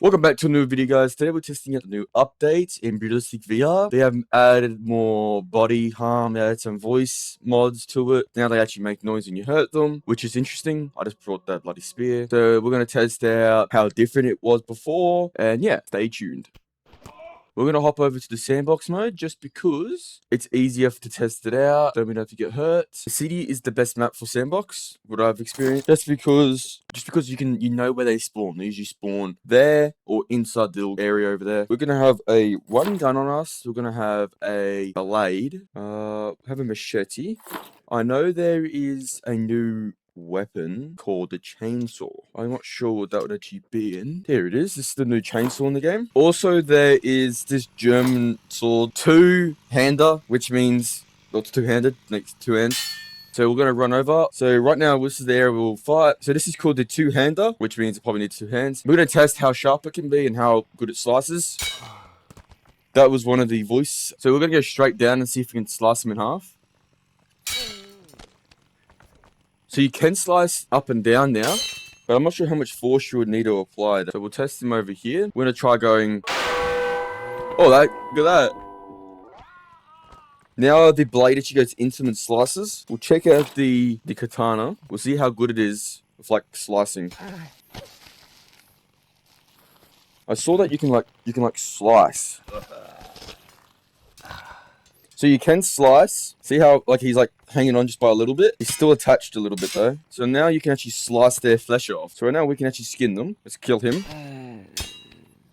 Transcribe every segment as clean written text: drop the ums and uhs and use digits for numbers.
Welcome back to a new video, guys. Today we're testing out the new update in Brutalistic VR. They have added more body harm, they added some voice mods to it. Now they actually make noise when you hurt them, which is interesting. I just brought that bloody spear. So we're going to test out how different it was before, and yeah, stay tuned. We're going to hop over to the sandbox mode just because it's easier to test it out. Don't we have to get hurt. The city is the best map for sandbox, what I've experienced. Just because you know where they spawn. They usually spawn there or inside the little area over there. We're going to have one gun on us. We're going to have a blade. Have a machete. I know there is a new weapon called the chainsaw. I'm not sure what that would actually be in. Here it is. This is the new chainsaw in the game. Also, there is this German sword, two-hander, which means it's two-handed, next two hands. So we're going to run over. So right now, this is the area we'll fight. So this is called the two-hander, which means it probably needs two hands. We're going to test how sharp it can be and how good it slices. That was one of the voice. So we're going to go straight down and see if we can slice them in half. So you can slice up and down now, but I'm not sure how much force you would need to apply. So we'll test them over here. We're going to try going... Oh, look at that. Now the blade actually goes into them and slices. We'll check out the katana. We'll see how good it is with like slicing. I saw that you can slice. So you can slice. See how he's hanging on just by a little bit? He's still attached a little bit though. So now you can actually slice their flesh off. So right now we can actually skin them. Let's kill him.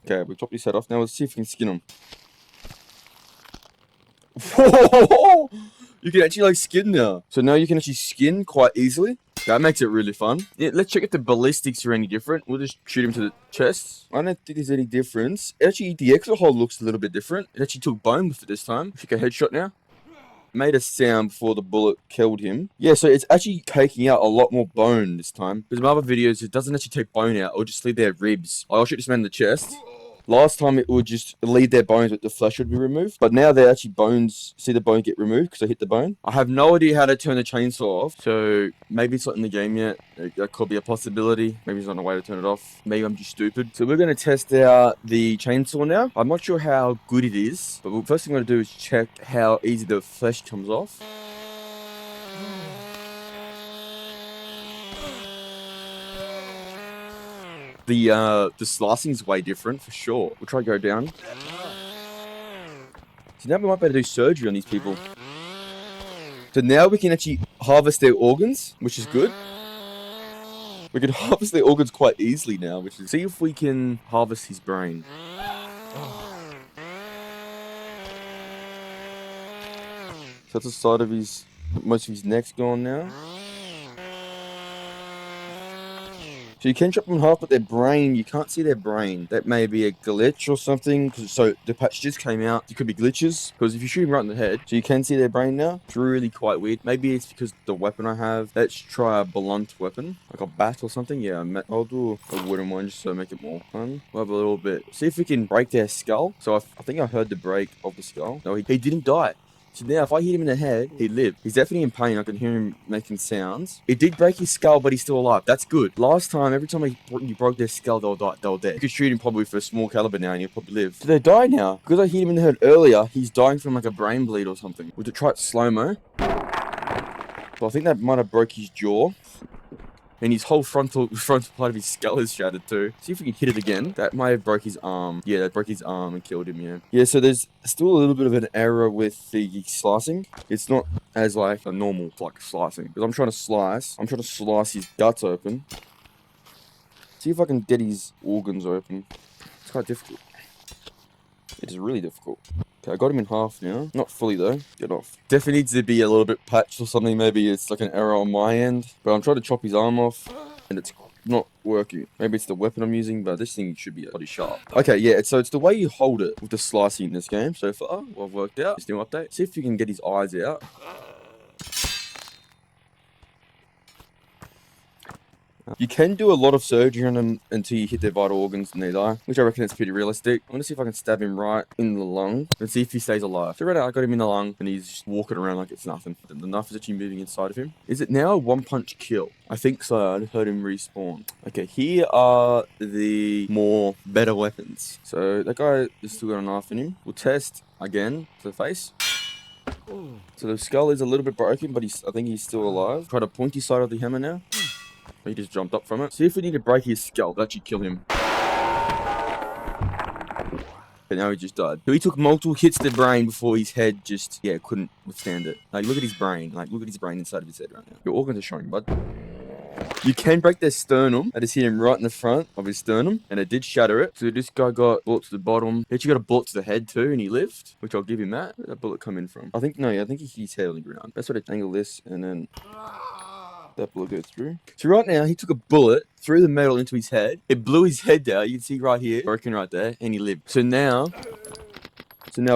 Okay, we chopped his head off. Now let's see if we can skin him. Whoa! You can actually skin now. So now you can actually skin quite easily. That makes it really fun. Yeah, let's check if the ballistics are any different. We'll just shoot him to the chest. I don't think there's any difference. Actually, the exit hole looks a little bit different. It actually took bone with it this time. Take a headshot now. Made a sound before the bullet killed him. Yeah, so it's actually taking out a lot more bone this time. Because in my other videos, it doesn't actually take bone out. It'll just leave their ribs. I'll shoot this man in the chest. Last time it would just leave their bones, but the flesh would be removed. But now they're actually bones. See the bone get removed because I hit the bone. I have no idea how to turn the chainsaw off. So maybe it's not in the game yet. That could be a possibility. Maybe there's not a way to turn it off. Maybe I'm just stupid. So we're going to test out the chainsaw now. I'm not sure how good it is. But the first thing I'm going to do is check how easy the flesh comes off. The slicing is way different for sure. We'll try to go down. So now we might be able to do surgery on these people. So now we can actually harvest their organs, which is good. We can harvest their organs quite easily now, which is... See if we can harvest his brain. So that's the side of his... Most of his neck's gone now. So you can chop them in half, but their brain, you can't see their brain. That may be a glitch or something. So the patch just came out. It could be glitches. Because if you shoot him right in the head, so you can see their brain now. It's really quite weird. Maybe it's because the weapon I have. Let's try a blunt weapon. Like a bat or something. Yeah, I'll do a wooden one just to make it more fun. We'll have a little bit. See if we can break their skull. So I think I heard the break of the skull. No, he didn't die. So now, if I hit him in the head, he lived. He's definitely in pain. I can hear him making sounds. It did break his skull, but he's still alive. That's good. Last time, every time you broke their skull, they were dead. You could shoot him probably for a small caliber now, and he'll probably live. So they die now. Because I hit him in the head earlier, he's dying from a brain bleed or something. We'll try it slow-mo. So I think that might have broke his jaw. And his whole frontal part of his skull is shattered too. See if we can hit it again. That might have broke his arm. Yeah, that broke his arm and killed him, yeah. Yeah, so there's still a little bit of an error with the slicing. It's not as a normal slicing. Because I'm trying to slice his guts open. See if I can get his organs open. It's quite difficult. It is really difficult. Okay, I got him in half now. Not fully though. Get off. Definitely needs to be a little bit patched or something. Maybe it's an error on my end. But I'm trying to chop his arm off. And it's not working. Maybe it's the weapon I'm using. But this thing should be bloody sharp. Okay, yeah. So it's the way you hold it with the slicing in this game so far. Well, I've worked out. This new update. See if you can get his eyes out. You can do a lot of surgery on them until you hit their vital organs and they die, which I reckon is pretty realistic. I want to see if I can stab him right in the lung and see if he stays alive. So right now I got him in the lung and he's just walking around like it's nothing. The knife is actually moving inside of him. Is it now a one-punch kill? I think so. I just heard him respawn. Okay, here are the more better weapons. So that guy has still got a knife in him. We'll test again to the face. So the skull is a little bit broken, but I think he's still alive. Try the pointy side of the hammer now. He just jumped up from it. See if we need to break his skull to actually kill him. But now he just died. So he took multiple hits to the brain before his head just, couldn't withstand it. Like, look at his brain. Like, look at his brain inside of his head right now. Your organs are showing, bud. You can break their sternum. I just hit him right in the front of his sternum, and it did shatter it. So this guy got bullet to the bottom. He actually got a bullet to the head too, and he lived, which I'll give him that. Where'd that bullet come in from? I think he hit his head on the ground. That's what I angle this, and then that bullet goes through. So right now, he took a bullet, threw the metal into his head. It blew his head out. You can see right here, broken right there, and he lived. So now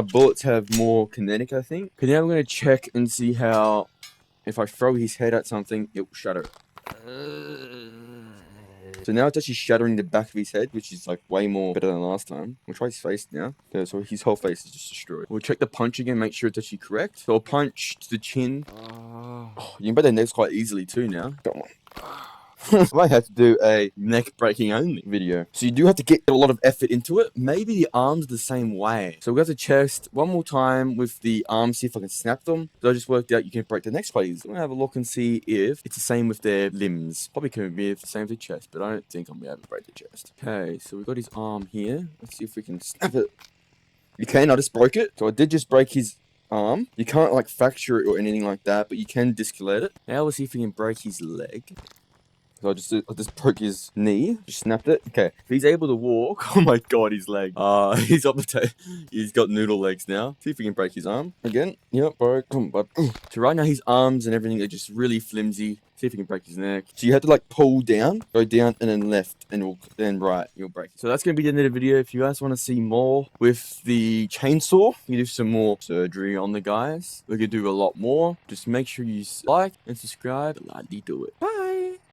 bullets have more kinetic, I think. Okay, now I'm going to check and see how, if I throw his head at something, it will shatter it. So now it's actually shattering the back of his head, which is like way more better than last time. We'll try his face now. Okay, so his whole face is just destroyed. We'll check the punch again, make sure it's actually correct. So I'll punch to the chin. Oh, you can break their necks quite easily too now. Come on. I might have to do a neck breaking only video. So you do have to get a lot of effort into it. Maybe the arms the same way. So we have to test one more time with the arms, see if I can snap them. So I just worked out you can break the necks quite easily. I'm gonna have a look and see if it's the same with their limbs. Probably can be the same with the chest, but I don't think I'm gonna be able to break the chest. Okay, so we've got his arm here. Let's see if we can snap it. You can, I just broke it. So I did just break his arm. You can't like fracture it or anything like that, but you can discolate it. Now let's see if we can break his leg. So I just broke his knee, just snapped it. Okay, if he's able to walk, oh my god, his leg. He's up the table. He's got noodle legs now. See if we can break his arm again. Yep, broke. Come on, bud. So right now his arms and everything are just really flimsy. See if we can break his neck. So you have to like pull down, go down, and then left, and then right, you'll break it. So that's gonna be the end of the video. If you guys want to see more with the chainsaw, we do some more surgery on the guys. We could do a lot more. Just make sure you like and subscribe. Bloody do it.